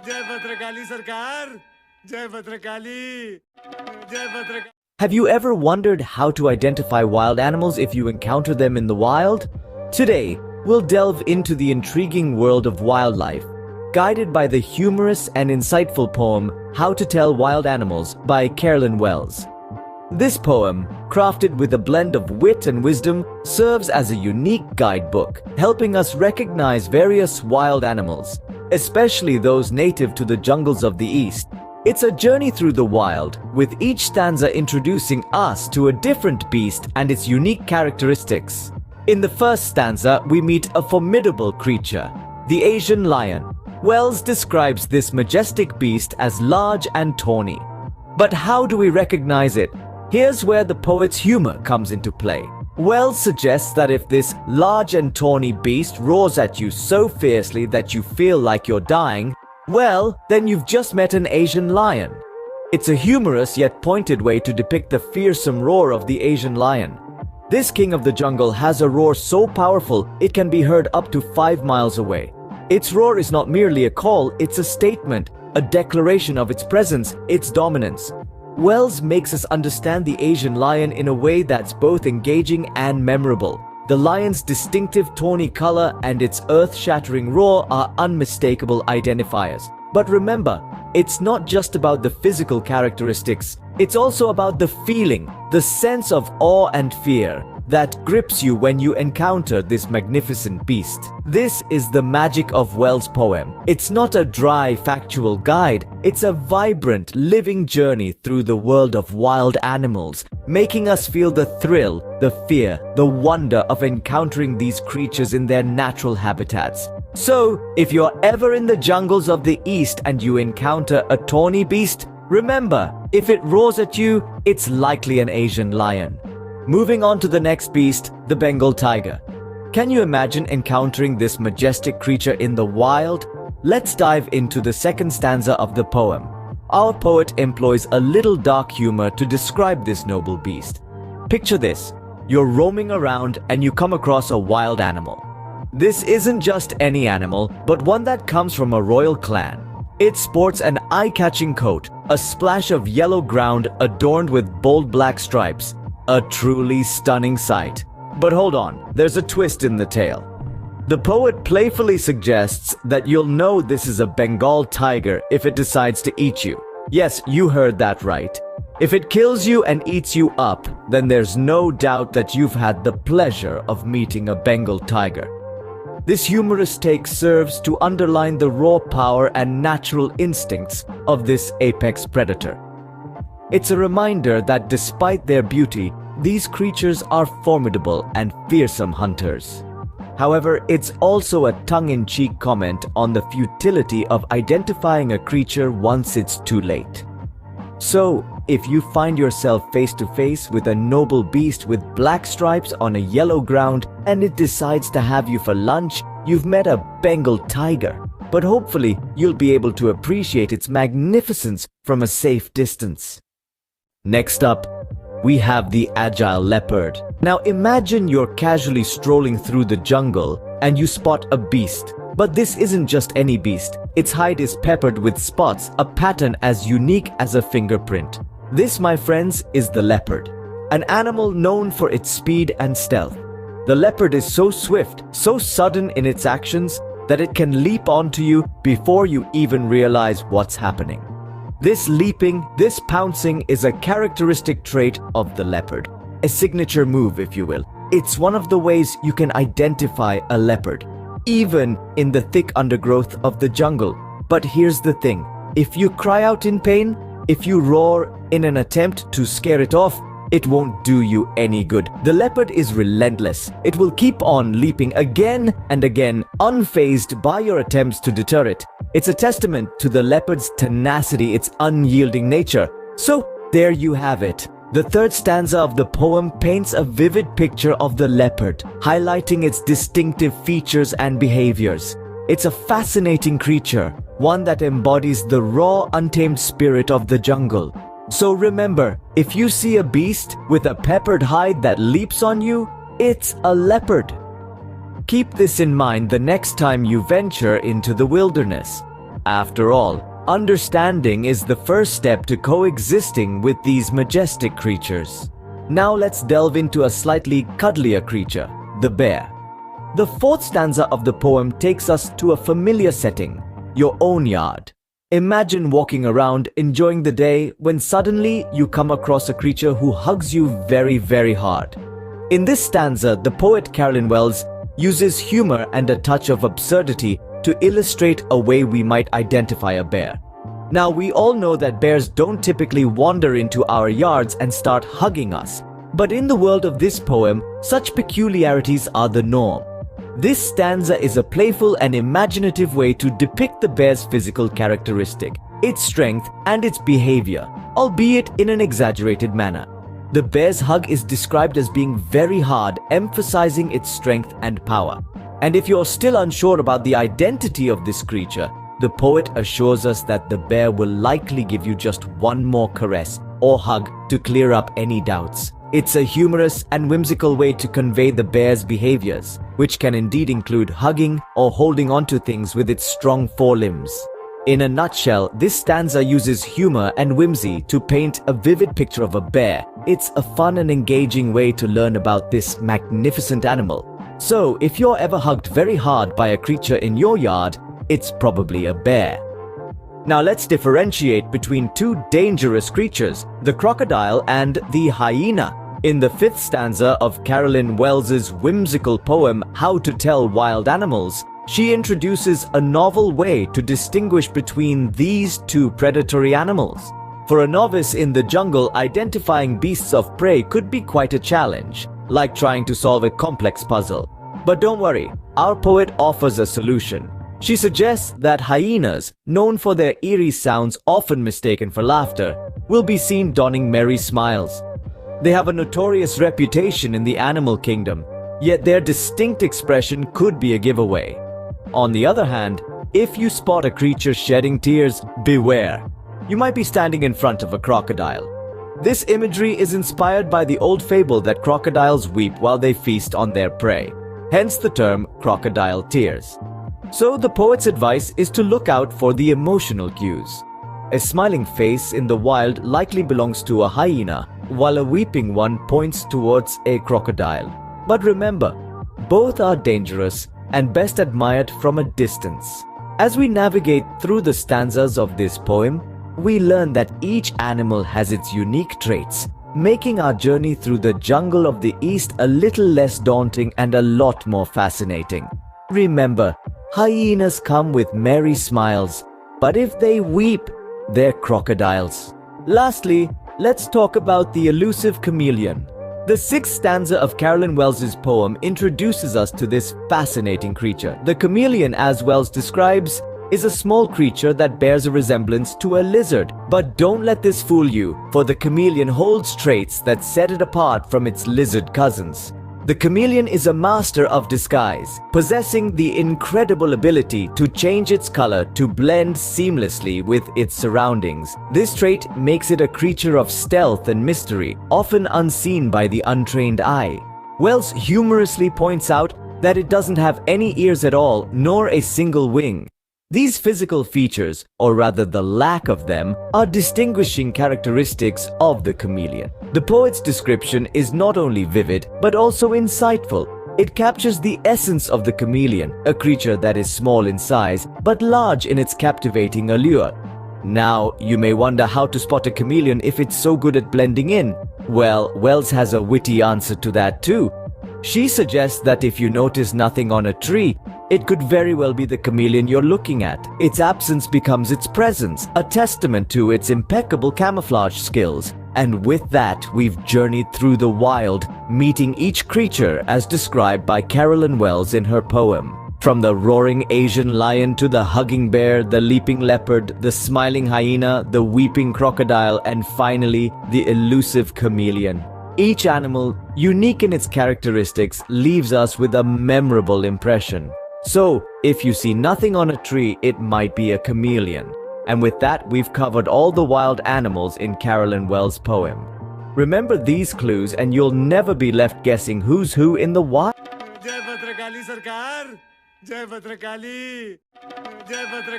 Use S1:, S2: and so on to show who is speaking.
S1: जय भद्रकाली सरकार, जय भद्रकाली, जय Bhadrakali.
S2: Have you ever wondered how to identify wild animals if you encounter them in the wild? Today, we'll delve into the intriguing world of wildlife, guided by the humorous and insightful poem How to Tell Wild Animals by Carolyn Wells. This poem, crafted with a blend of wit and wisdom, serves as a unique guidebook, helping us recognize various wild animals, especially those native to the jungles of the East. It's a journey through the wild, with each stanza introducing us to a different beast and its unique characteristics. In the first stanza, we meet a formidable creature, the Asian lion. Wells describes this majestic beast as large and tawny. But how do we recognize it? Here's where the poet's humor comes into play. Wells suggests that if this large and tawny beast roars at you so fiercely that you feel like you're dying, well, then you've just met an Asian lion. It's a humorous yet pointed way to depict the fearsome roar of the Asian lion. This king of the jungle has a roar so powerful it can be heard up to 5 miles away. Its roar is not merely a call, it's a statement, a declaration of its presence, its dominance. Wells makes us understand the Asian lion in a way that's both engaging and memorable. The lion's distinctive tawny color and its earth-shattering roar are unmistakable identifiers. But remember, it's not just about the physical characteristics, it's also about the feeling, the sense of awe and fear that grips you when you encounter this magnificent beast. This is the magic of Wells' poem. It's not a dry, factual guide, it's a vibrant, living journey through the world of wild animals, making us feel the thrill, the fear, the wonder of encountering these creatures in their natural habitats. So, if you're ever in the jungles of the East and you encounter a tawny beast, remember, if it roars at you, it's likely an Asian lion. Moving on to the next beast, the Bengal tiger. Can you imagine encountering this majestic creature in the wild? Let's dive into the second stanza of the poem. Our poet employs a little dark humor to describe this noble beast. Picture this: you're roaming around and you come across a wild animal. This isn't just any animal, but one that comes from a royal clan. It sports an eye-catching coat, a splash of yellow ground adorned with bold black stripes. A truly stunning sight. But hold on, there's a twist in the tale. The poet playfully suggests that you'll know this is a Bengal tiger if it decides to eat you. Yes, you heard that right. If it kills you and eats you up, then there's no doubt that you've had the pleasure of meeting a Bengal tiger. This humorous take serves to underline the raw power and natural instincts of this apex predator. It's a reminder that despite their beauty, these creatures are formidable and fearsome hunters. However, it's also a tongue-in-cheek comment on the futility of identifying a creature once it's too late. So, if you find yourself face to face with a noble beast with black stripes on a yellow ground and it decides to have you for lunch, you've met a Bengal tiger. But hopefully, you'll be able to appreciate its magnificence from a safe distance. Next up, we have the agile leopard. Now imagine you're casually strolling through the jungle and you spot a beast. But this isn't just any beast. Its hide is peppered with spots, a pattern as unique as a fingerprint. This, my friends, is the leopard, an animal known for its speed and stealth. The leopard is so swift, so sudden in its actions, that it can leap onto you before you even realize what's happening. This leaping, this pouncing is a characteristic trait of the leopard. A signature move, if you will. It's one of the ways you can identify a leopard, even in the thick undergrowth of the jungle. But here's the thing. If you cry out in pain, if you roar in an attempt to scare it off, it won't do you any good. The leopard is relentless. It will keep on leaping again and again, unfazed by your attempts to deter it. It's a testament to the leopard's tenacity, its unyielding nature. So, there you have it. The third stanza of the poem paints a vivid picture of the leopard, highlighting its distinctive features and behaviors. It's a fascinating creature, one that embodies the raw, untamed spirit of the jungle. So remember, if you see a beast with a peppered hide that leaps on you, it's a leopard. Keep this in mind the next time you venture into the wilderness. After all, understanding is the first step to coexisting with these majestic creatures. Now let's delve into a slightly cuddlier creature, the bear. The fourth stanza of the poem takes us to a familiar setting, your own yard. Imagine walking around enjoying the day when suddenly you come across a creature who hugs you very, very hard. In this stanza, the poet Carolyn uses humor and a touch of absurdity to illustrate a way we might identify a bear. Now, we all know that bears don't typically wander into our yards and start hugging us. But in the world of this poem, such peculiarities are the norm. This stanza is a playful and imaginative way to depict the bear's physical characteristic, its strength, and its behavior, albeit in an exaggerated manner. The bear's hug is described as being very hard, emphasizing its strength and power. And if you're still unsure about the identity of this creature, the poet assures us that the bear will likely give you just one more caress or hug to clear up any doubts. It's a humorous and whimsical way to convey the bear's behaviors, which can indeed include hugging or holding onto things with its strong forelimbs. In a nutshell, this stanza uses humor and whimsy to paint a vivid picture of a bear. It's a fun and engaging way to learn about this magnificent animal. So, if you're ever hugged very hard by a creature in your yard, it's probably a bear. Now let's differentiate between two dangerous creatures, the crocodile and the hyena. In the fifth stanza of Carolyn Wells's whimsical poem, How to Tell Wild Animals, she introduces a novel way to distinguish between these two predatory animals. For a novice in the jungle, identifying beasts of prey could be quite a challenge, like trying to solve a complex puzzle. But don't worry, our poet offers a solution. She suggests that hyenas, known for their eerie sounds often mistaken for laughter, will be seen donning merry smiles. They have a notorious reputation in the animal kingdom, yet their distinct expression could be a giveaway. On the other hand, if you spot a creature shedding tears, beware. You might be standing in front of a crocodile. This imagery is inspired by the old fable that crocodiles weep while they feast on their prey, hence the term crocodile tears. So the poet's advice is to look out for the emotional cues. A smiling face in the wild likely belongs to a hyena, while a weeping one points towards a crocodile. But remember, both are dangerous and best admired from a distance. As we navigate through the stanzas of this poem, we learn that each animal has its unique traits, making our journey through the jungle of the East a little less daunting and a lot more fascinating. Remember, hyenas come with merry smiles, but if they weep, they're crocodiles. Lastly, let's talk about the elusive chameleon. The sixth stanza of Carolyn Wells's poem introduces us to this fascinating creature. The chameleon, as Wells describes, is a small creature that bears a resemblance to a lizard. But don't let this fool you, for the chameleon holds traits that set it apart from its lizard cousins. The chameleon is a master of disguise, possessing the incredible ability to change its color to blend seamlessly with its surroundings. This trait makes it a creature of stealth and mystery, often unseen by the untrained eye. Wells humorously points out that it doesn't have any ears at all, nor a single wing. These physical features, or rather the lack of them, are distinguishing characteristics of the chameleon. The poet's description is not only vivid, but also insightful. It captures the essence of the chameleon, a creature that is small in size, but large in its captivating allure. Now, you may wonder how to spot a chameleon if it's so good at blending in. Well, Wells has a witty answer to that too. She suggests that if you notice nothing on a tree, it could very well be the chameleon you're looking at. Its absence becomes its presence, a testament to its impeccable camouflage skills. And with that, we've journeyed through the wild, meeting each creature as described by Carolyn Wells in her poem. From the roaring Asian lion to the hugging bear, the leaping leopard, the smiling hyena, the weeping crocodile, and finally, the elusive chameleon. Each animal, unique in its characteristics, leaves us with a memorable impression. So, if you see nothing on a tree, it might be a chameleon. And with that, we've covered all the wild animals in Carolyn Wells' poem. Remember these clues and you'll never be left guessing who's who in the wild.
S1: जय भद्रकाली सरकार, जय भद्रकाली, जय भद्र